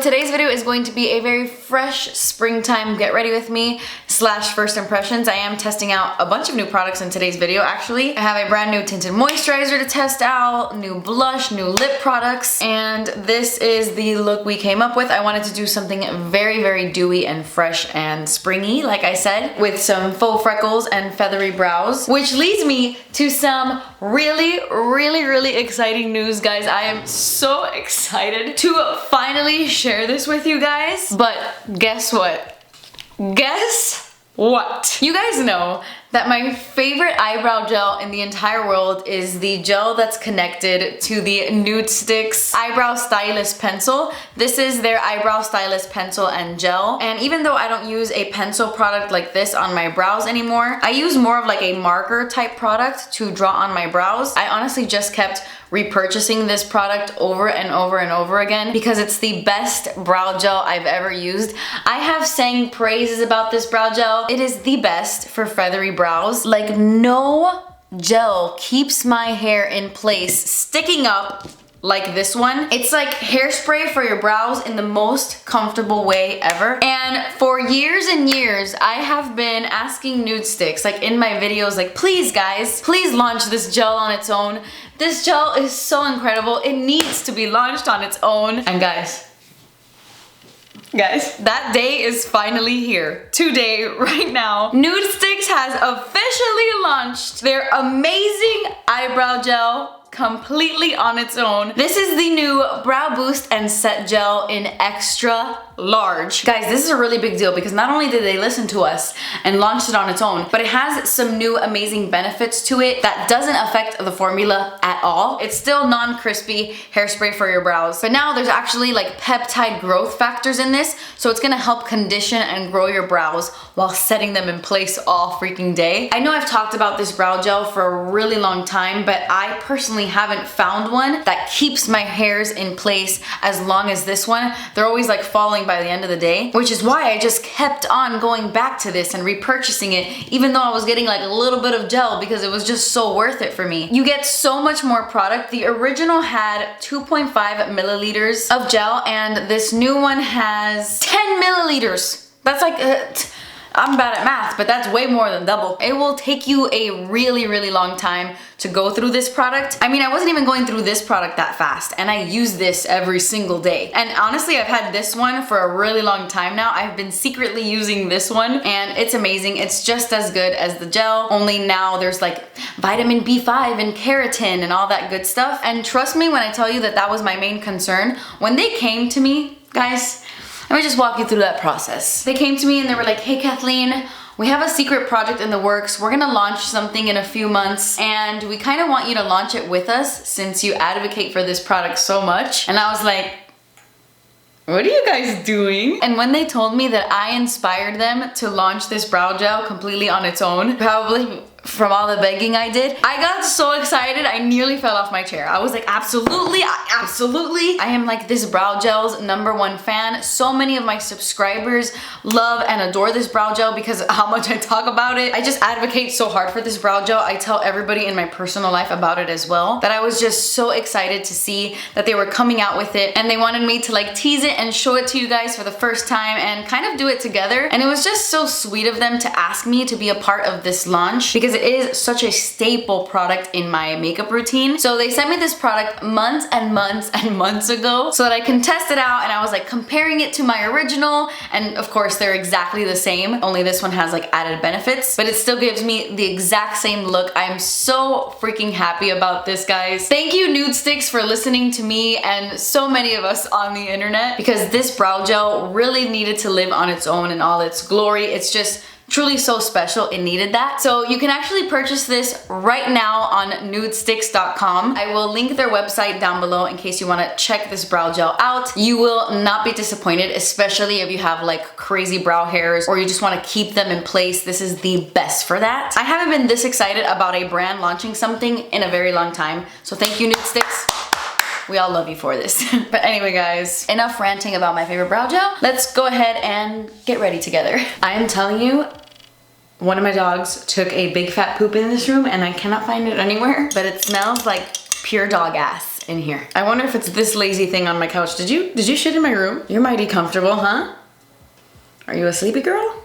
So today's video is going to be a very fresh springtime get ready with me / first impressions. I am testing out a bunch of new products in today's video actually. I have a brand new tinted moisturizer to test out, new blush, new lip products, and this is the look we came up with. I wanted to do something very, very dewy and fresh and springy, like I said, with some faux freckles and feathery brows, which leads me to some really exciting news, guys. I am so excited to finally share this with you guys. But guess what? Guess what? You guys know that my favorite eyebrow gel in the entire world is the gel that's connected to the Nudestix Eyebrow Stylist Pencil. This is their Eyebrow Stylist Pencil and Gel. And even though I don't use a pencil product like this on my brows anymore, I use more of like a marker type product to draw on my brows. I honestly just kept repurchasing this product over and over again because it's the best brow gel I've ever used. I have sang praises about this brow gel. It is the best for feathery brows. Like, no gel keeps my hair in place sticking up like this one. It's like hairspray for your brows in the most comfortable way ever. And for years and years, I have been asking Nudestix, like in my videos, like, please guys, please launch this gel on its own. This gel is so incredible. It needs to be launched on its own. And guys, that day is finally here. Today, right now, Nudestix has officially launched their amazing eyebrow gel completely on its own. This is the new Brow Boost and Set Gel in extra large. Guys, this is a really big deal because not only did they listen to us and launched it on its own, but it has some new amazing benefits to it that doesn't affect the formula at all. It's still non-crispy hairspray for your brows, but now there's actually like peptide growth factors in this, so it's gonna help condition and grow your brows while setting them in place all freaking day. I know I've talked about this brow gel for a really long time, but I personally haven't found one that keeps my hairs in place as long as this one. They're always like falling by the end of the day, which is why I just kept on going back to this and repurchasing it, even though I was getting like a little bit of gel because it was just so worth it for me. You get so much more product. The original had 2.5 milliliters of gel and this new one has 10 milliliters. That's like I'm bad at math, but that's way more than double. It will take you a really long time to go through this product. I mean, I wasn't even going through this product that fast, and I use this every single day. And honestly, I've had this one for a really long time now. I've been secretly using this one, and it's amazing. It's just as good as the gel, only now there's like vitamin B5 and keratin and all that good stuff. And trust me when I tell you that that was my main concern. When they came to me, guys, let me just walk you through that process. They came to me and they were like, hey Kathleen, we have a secret project in the works. We're gonna launch something in a few months and we kind of want you to launch it with us since you advocate for this product so much. And I was like, what are you guys doing? And when they told me that I inspired them to launch this brow gel completely on its own, probably from all the begging I did, I got so excited I nearly fell off my chair. I was like, absolutely. I am like this brow gel's #1 fan. So many of my subscribers love and adore this brow gel because of how much I talk about it. I just advocate so hard for this brow gel. I tell everybody in my personal life about it as well, that I was just so excited to see that they were coming out with it and they wanted me to like tease it and show it to you guys for the first time and kind of do it together. And it was just so sweet of them to ask me to be a part of this launch because it is such a staple product in my makeup routine. So they sent me this product months and months ago so that I can test it out, and I was like comparing it to my original, and of course they're exactly the same, only this one has like added benefits, but it still gives me the exact same look. I'm so freaking happy about this, guys. Thank you Nudestix for listening to me and so many of us on the internet, because this brow gel really needed to live on its own in all its glory. It's just truly so special, it needed that. So you can actually purchase this right now on nudestix.com. I will link their website down below in case you want to check this brow gel out. You will not be disappointed, especially if you have like crazy brow hairs or you just want to keep them in place. This is the best for that. I haven't been this excited about a brand launching something in a very long time, so thank you Nudestix. We all love you for this. But anyway guys, enough ranting about my favorite brow gel. Let's go ahead and get ready together. I am telling you, one of my dogs took a big fat poop in this room and I cannot find it anywhere, but it smells like pure dog ass. in here. I wonder if it's this lazy thing on my couch. Did you shit in my room? You're mighty comfortable, huh? Are you a sleepy girl?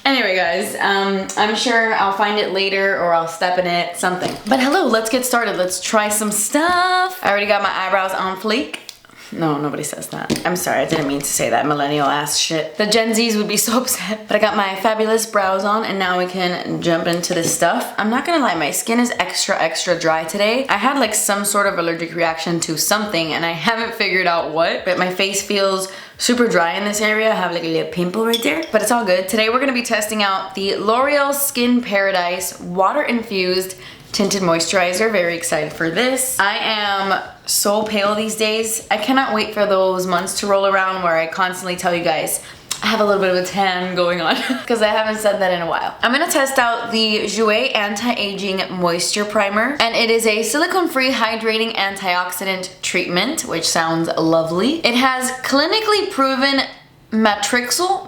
Anyway guys, I'm sure I'll find it later or I'll step in it, something. But hello, let's get started. Let's try some stuff. I already got my eyebrows on fleek. No, nobody says that. I'm sorry, I didn't mean to say that millennial ass shit. The Gen Zs would be so upset. But I got my fabulous brows on and now we can jump into this stuff. I'm not gonna lie, my skin is extra dry today. I had like some sort of allergic reaction to something and I haven't figured out what, but my face feels super dry in this area. I have like a little pimple right there, but it's all good. Today we're gonna be testing out the L'Oreal Skin Paradise Water Infused Tinted Moisturizer. Very excited for this. I am so pale these days. I cannot wait for those months to roll around where I constantly tell you guys I have a little bit of a tan going on because I haven't said that in a while. I'm gonna test out the Jouer Anti-Aging Moisture Primer, and it is a silicone-free hydrating antioxidant treatment, which sounds lovely. It has clinically proven matrixyl,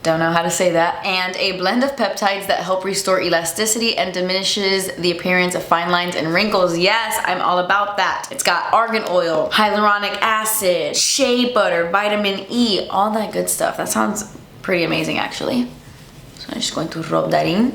don't know how to say that, and a blend of peptides that help restore elasticity and diminishes the appearance of fine lines and wrinkles. Yes, I'm all about that. It's got argan oil, hyaluronic acid, shea butter, vitamin E, all that good stuff. That sounds pretty amazing actually. So I'm just going to rub that in.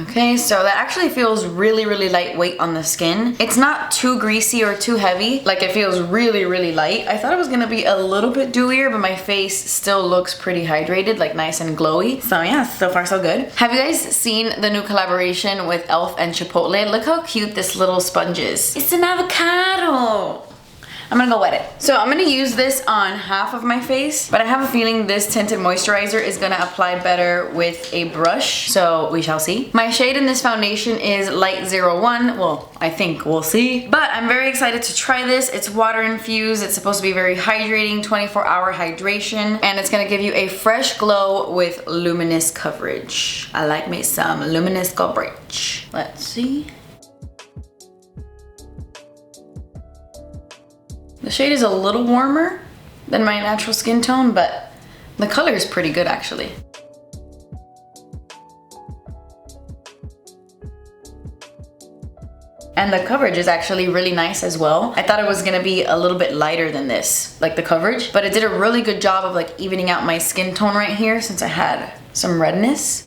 Okay, so that actually feels really lightweight on the skin. It's not too greasy or too heavy. Like, it feels really light. I thought it was gonna be a little bit dewier, but my face still looks pretty hydrated, like nice and glowy. So yeah, so far so good. Have you guys seen the new collaboration with e.l.f. and Chipotle? Look how cute this little sponge is. It's an avocado. I'm gonna go wet it. So I'm gonna use this on half of my face, but I have a feeling this tinted moisturizer is gonna apply better with a brush, so we shall see. My shade in this foundation is Light 01. Well, I think we'll see. But I'm very excited to try this. It's water infused. It's supposed to be very hydrating, 24-hour hydration, and it's gonna give you a fresh glow with luminous coverage. I like me some luminous coverage. Let's see. The shade is a little warmer than my natural skin tone, but the color is pretty good actually. And the coverage is actually really nice as well. I thought it was gonna be a little bit lighter than this, like the coverage, but it did a really good job of like evening out my skin tone right here since I had some redness.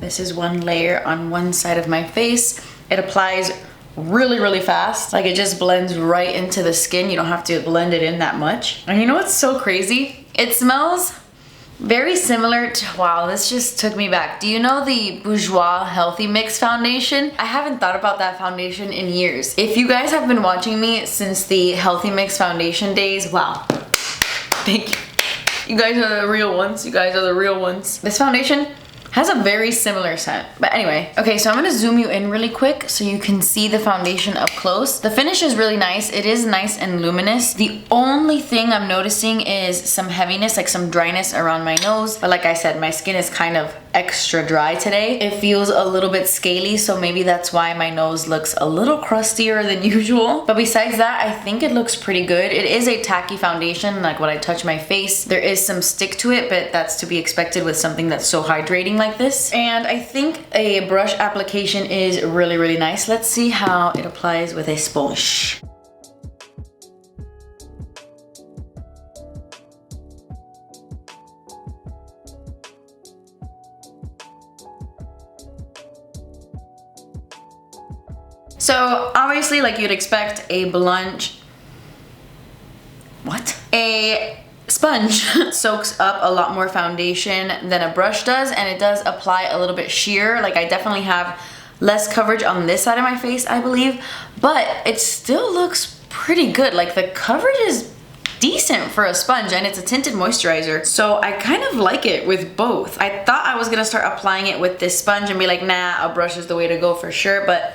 This is one layer on one side of my face. It applies really fast. Like, it just blends right into the skin. You don't have to blend it in that much. And you know what's so crazy? It smells very similar to, wow, this just took me back. Do you know the Bourjois Healthy Mix foundation? I haven't thought about that foundation in years. If you guys have been watching me since the Healthy Mix foundation days, wow, thank you. You guys are the real ones. You guys are the real ones. This foundation has a very similar scent. But anyway, okay, so I'm gonna zoom you in really quick so you can see the foundation up close. The finish is really nice. It is nice and luminous. The only thing I'm noticing is some heaviness, like some dryness around my nose. But like I said, my skin is kind of extra dry today. It feels a little bit scaly, so maybe that's why my nose looks a little crustier than usual. But besides that, I think it looks pretty good. It is a tacky foundation. Like, when I touch my face, there is some stick to it, but that's to be expected with something that's so hydrating like this. And I think a brush application is really nice. Let's see how it applies with a sponge. So obviously, like you'd expect, a sponge soaks up a lot more foundation than a brush does, and it does apply a little bit sheer. Like, I definitely have less coverage on this side of my face, I believe, but it still looks pretty good. Like, the coverage is decent for a sponge, and it's a tinted moisturizer, so I kind of like it with both. I thought I was gonna start applying it with this sponge and be like, nah, a brush is the way to go for sure, but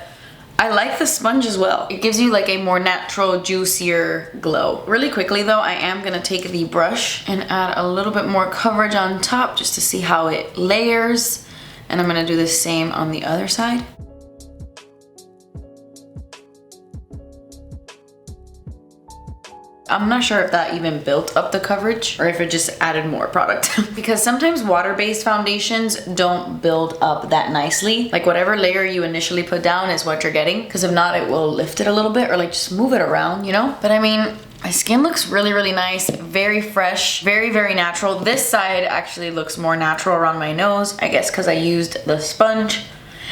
I like the sponge as well. It gives you like a more natural, juicier glow. Really quickly though, I am gonna take the brush and add a little bit more coverage on top just to see how it layers. And I'm gonna do the same on the other side. I'm not sure if that even built up the coverage or if it just added more product. Because sometimes water-based foundations don't build up that nicely. Like whatever layer you initially put down is what you're getting. Because if not, it will lift it a little bit or like just move it around, you know? But I mean, my skin looks really, really nice, very fresh, very, very natural. This side actually looks more natural around my nose, I guess because I used the sponge.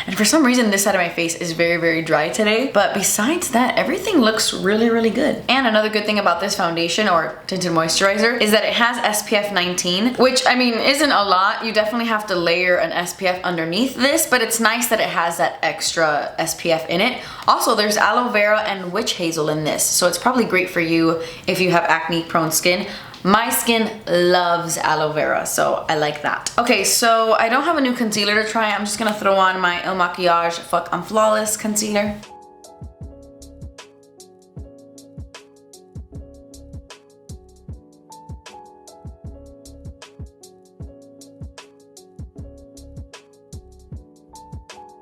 And for some reason, this side of my face is very, very dry today. But besides that, everything looks really, really good. And another good thing about this foundation or tinted moisturizer is that it has SPF 19, which I mean, isn't a lot. You definitely have to layer an SPF underneath this, but it's nice that it has that extra SPF in it. Also, there's aloe vera and witch hazel in this. So it's probably great for you if you have acne prone skin. My skin loves aloe vera, so I like that. Okay, so I don't have a new concealer to try. I'm just gonna throw on my Makiage Fuck I'm Flawless concealer.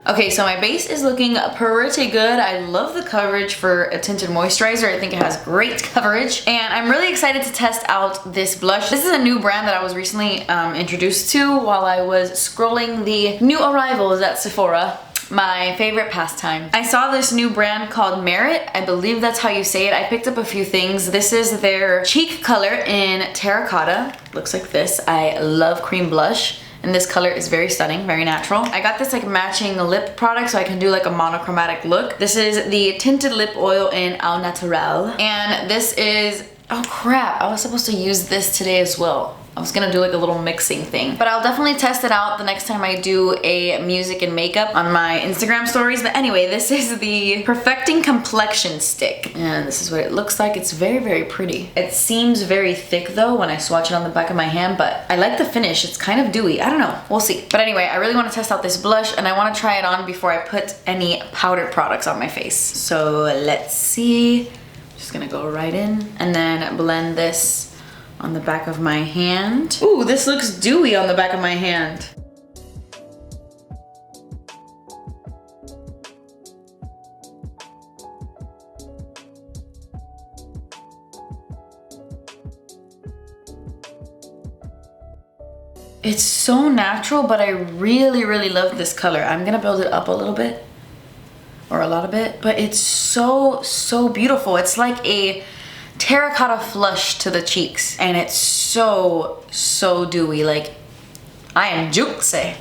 Okay, so my base is looking pretty good. I love the coverage for a tinted moisturizer. I think it has great coverage. And I'm really excited to test out this blush. This is a new brand that I was recently introduced to while I was scrolling the new arrivals at Sephora. My favorite pastime. I saw this new brand called Merit. I believe that's how you say it. I picked up a few things. This is their cheek color in Terracotta. Looks like this. I love cream blush. And this color is very stunning, very natural. I got this like matching lip product so I can do like a monochromatic look. This is the tinted lip oil in Naturale. And this is, oh crap, I was supposed to use this today as well. I was gonna do like a little mixing thing. But I'll definitely test it out the next time I do a music and makeup on my Instagram stories. But anyway, this is the Perfecting Complexion Stick. And this is what it looks like. It's very, very pretty. It seems very thick though when I swatch it on the back of my hand, but I like the finish. It's kind of dewy. I don't know. We'll see. But anyway, I really want to test out this blush and I want to try it on before I put any powdered products on my face. So let's see. Just gonna go right in and then blend this on the back of my hand. Ooh, this looks dewy on the back of my hand. It's so natural, but I really, really love this color. I'm gonna build it up a little bit, or a lot of it, but it's so, so beautiful. It's like a terracotta flush to the cheeks, and it's so, so dewy. Like, I am juicy.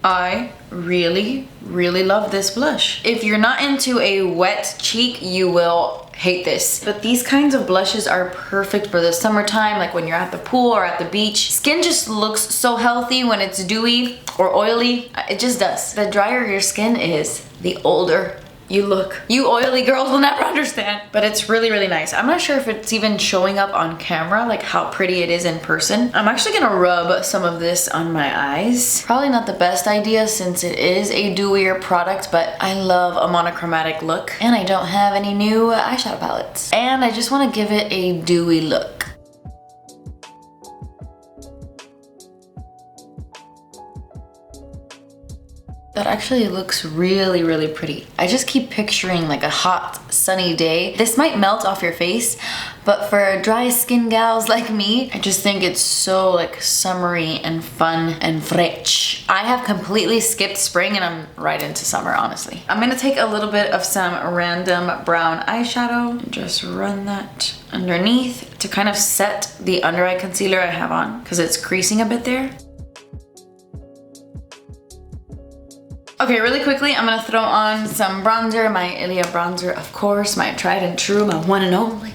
I really, really love this blush. If you're not into a wet cheek, you will hate this. But these kinds of blushes are perfect for the summertime, like when you're at the pool or at the beach. Skin just looks so healthy when it's dewy or oily. It just does. The drier your skin is, the older you look. You oily girls will never understand. But it's really, really nice. I'm not sure if it's even showing up on camera, like how pretty it is in person. I'm actually gonna rub some of this on my eyes. Probably not the best idea since it is a dewier product, but I love a monochromatic look. And I don't have any new eyeshadow palettes. And I just wanna give it a dewy look. That actually looks really, really pretty. I just keep picturing like a hot, sunny day. This might melt off your face, but for dry skin gals like me, I just think it's so like summery and fun and fresh. I have completely skipped spring and I'm right into summer, honestly. I'm gonna take a little bit of some random brown eyeshadow and just run that underneath to kind of set the under eye concealer I have on because it's creasing a bit there. Okay, really quickly, I'm gonna throw on some bronzer, my ILIA bronzer, of course, my tried and true, my one and only.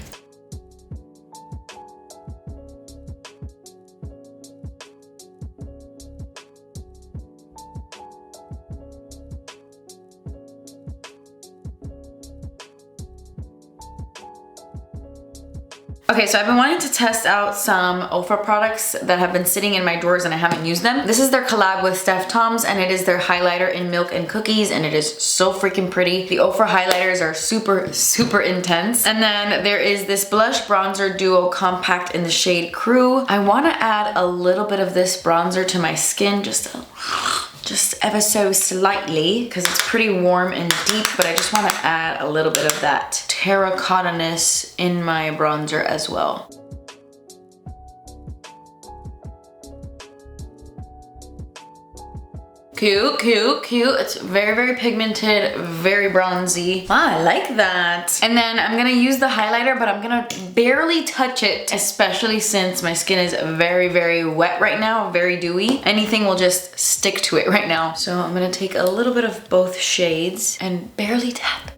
Okay, so I've been wanting to test out some Ofra products that have been sitting in my drawers and I haven't used them. This is their collab with Steph Toms and it is their highlighter in Milk and Cookies and it is so freaking pretty. The Ofra highlighters are super, super intense. And then there is this blush bronzer duo compact in the shade Crew. I want to add a little bit of this bronzer to my skin just to just ever so slightly because it's pretty warm and deep, but I just want to add a little bit of that terracotta-ness in my bronzer as well. Cute, cute, cute. It's very, very pigmented, very bronzy. Ah, I like that. And then I'm gonna use the highlighter, but I'm gonna barely touch it, especially since my skin is very, very wet right now, very dewy. Anything will just stick to it right now. So I'm gonna take a little bit of both shades and barely tap.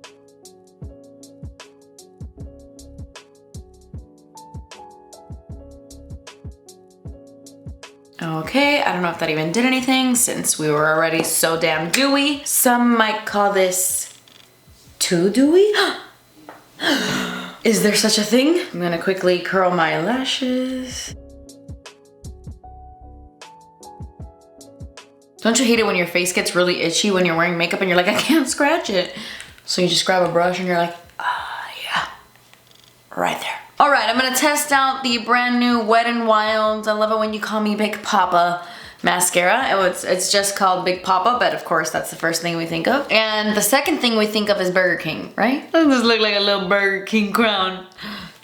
Okay, I don't know if that even did anything since we were already so damn dewy. Some might call this too dewy. Is there such a thing? I'm gonna quickly curl my lashes. Don't you hate it when your face gets really itchy when you're wearing makeup and you're like, I can't scratch it? So you just grab a brush and you're like, ah, yeah, right there. All right, I'm gonna test out the brand new Wet n Wild, I love it when you call me Big Poppa mascara. It's just called Big Poppa, but of course that's the first thing we think of. And the second thing we think of is Burger King, right? Doesn't this look like a little Burger King crown?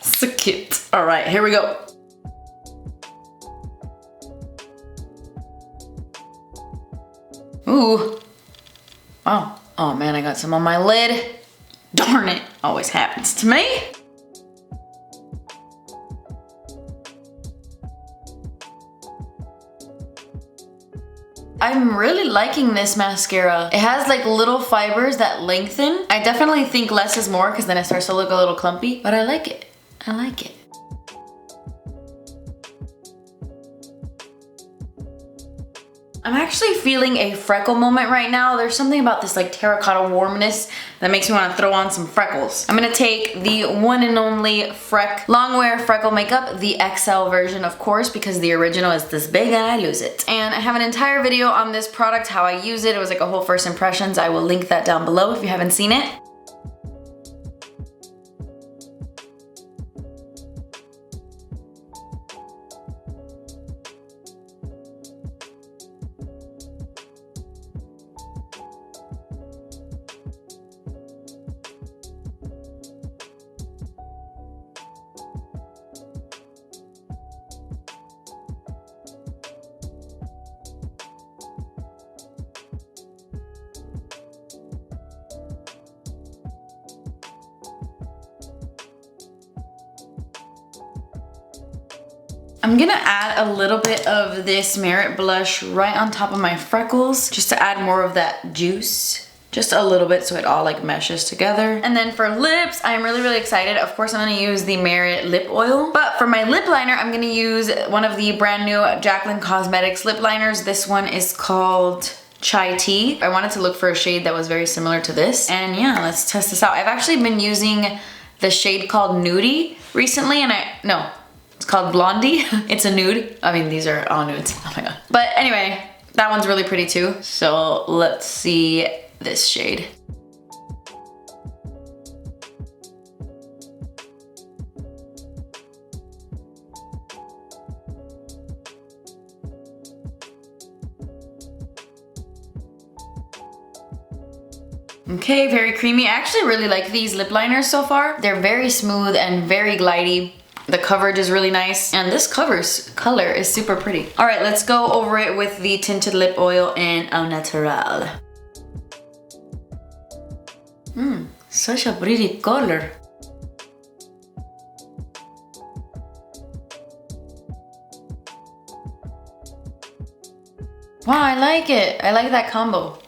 So cute. All right, here we go. Ooh, wow. Oh man, I got some on my lid. Darn it, always happens to me. I'm really liking this mascara. It has like little fibers that lengthen. I definitely think less is more because then it starts to look a little clumpy, but I like it. I like it. I'm actually feeling a freckle moment right now. There's something about this like terracotta warmness that makes me want to throw on some freckles. I'm gonna take the one and only Freck Longwear Freckle Makeup, the XL version of course, because the original is this big and I lose it. And I have an entire video on this product, how I use it. It was like a whole first impressions. I will link that down below if you haven't seen it. I'm gonna add a little bit of this Merit blush right on top of my freckles, just to add more of that juice. Just a little bit so it all like meshes together. And then for lips, I'm really, really excited. Of course, I'm gonna use the Merit lip oil. But for my lip liner, I'm gonna use one of the brand new Jaclyn Cosmetics lip liners. This one is called Chai Tea. I wanted to look for a shade that was very similar to this. And yeah, let's test this out. I've actually been using the shade called Nudie recently, and it's called Blondie. It's a nude. I mean, these are all nudes. Oh my god. But anyway, that one's really pretty too. So let's see this shade. Okay, very creamy. I actually really like these lip liners so far. They're very smooth and very glidey. The coverage is really nice, and this color is super pretty. All right, let's go over it with the tinted lip oil in Au Naturale. Such a pretty color. Wow, I like it. I like that combo.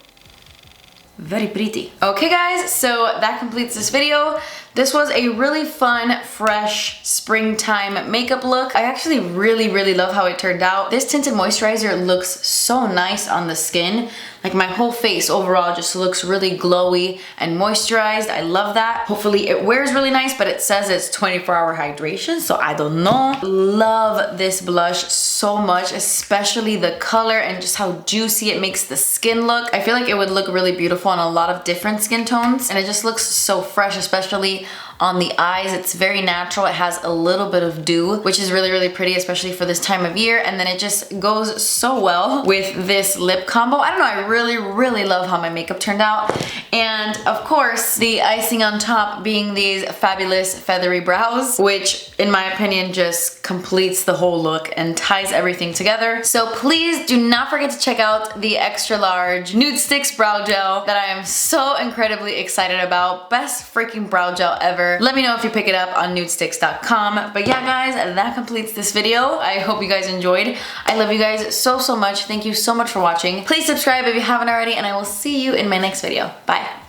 Very pretty. Okay guys, so that completes this video. This was a really fun, fresh, springtime makeup look. I actually really, really love how it turned out. This tinted moisturizer looks so nice on the skin. Like my whole face overall just looks really glowy and moisturized. I love that. Hopefully it wears really nice, but it says it's 24-hour hydration, so I don't know. Love this blush so much, especially the color and just how juicy it makes the skin look. I feel like it would look really beautiful on a lot of different skin tones, and it just looks so fresh, especially on the eyes. It's very natural. It has a little bit of dew, which is really, really pretty, especially for this time of year. And then it just goes so well with this lip combo. I don't know, I really, really love how my makeup turned out. And of course, the icing on top being these fabulous feathery brows, which in my opinion just completes the whole look and ties everything together. So please do not forget to check out the extra large Nudestix brow gel that I am so incredibly excited about. Best freaking brow gel ever. Let me know if you pick it up on nudestix.com. But yeah guys, that completes this video. I hope you guys enjoyed. I love you guys so, so much. Thank you so much for watching. Please subscribe if you haven't already, and I will see you in my next video. Bye.